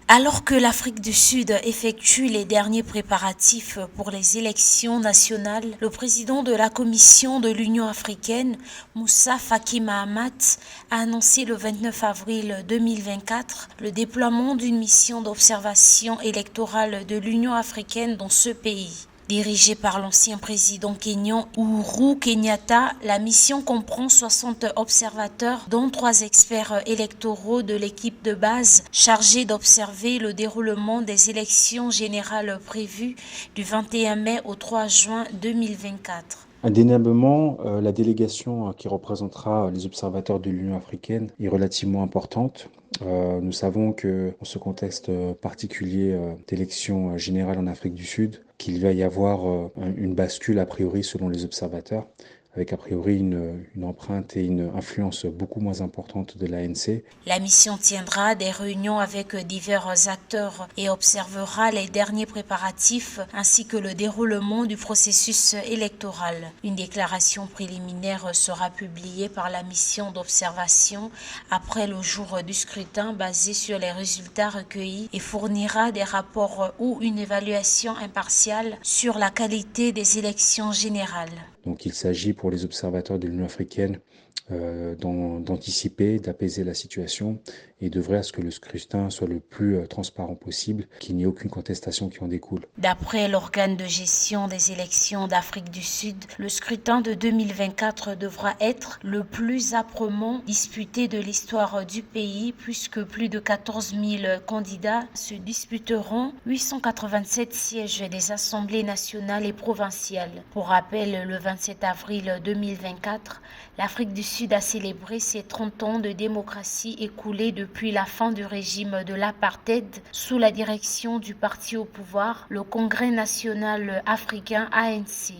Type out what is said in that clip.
Alors que l'Afrique du Sud effectue les derniers préparatifs pour les élections nationales, le président de la Commission de l'Union africaine, Moussa Faki Mahamat, a annoncé le 29 avril 2024 le déploiement d'une mission d'observation électorale de l'Union africaine dans ce pays. Dirigée par l'ancien président kényan Uhuru Kenyatta, la mission comprend 60 observateurs, dont 3 experts électoraux de l'équipe de base chargée d'observer le déroulement des élections générales prévues du 21 mai au 3 juin 2024. Indéniablement, la délégation qui représentera les observateurs de l'Union africaine est relativement importante. Nous savons que dans ce contexte particulier d'élections générales en Afrique du Sud, qu'il va y avoir une bascule a priori selon les observateurs, avec a priori une empreinte et une influence beaucoup moins importante de l'ANC. La mission tiendra des réunions avec divers acteurs et observera les derniers préparatifs ainsi que le déroulement du processus électoral. Une déclaration préliminaire sera publiée par la mission d'observation après le jour du scrutin basée sur les résultats recueillis et fournira des rapports ou une évaluation impartiale sur la qualité des élections générales. Donc il s'agit pour les observateurs de l'Union africaine d'anticiper, d'apaiser la situation et d'œuvrer à ce que le scrutin soit le plus transparent possible, qu'il n'y ait aucune contestation qui en découle. D'après l'organe de gestion des élections d'Afrique du Sud, le scrutin de 2024 devra être le plus âprement disputé de l'histoire du pays puisque plus de 14 000 candidats se disputeront 887 sièges des assemblées nationales et provinciales. Pour rappel, le 27 avril 2024, l'Afrique du Sud a célébré ses 30 ans de démocratie écoulés depuis la fin du régime de l'apartheid sous la direction du parti au pouvoir, le Congrès national africain ANC.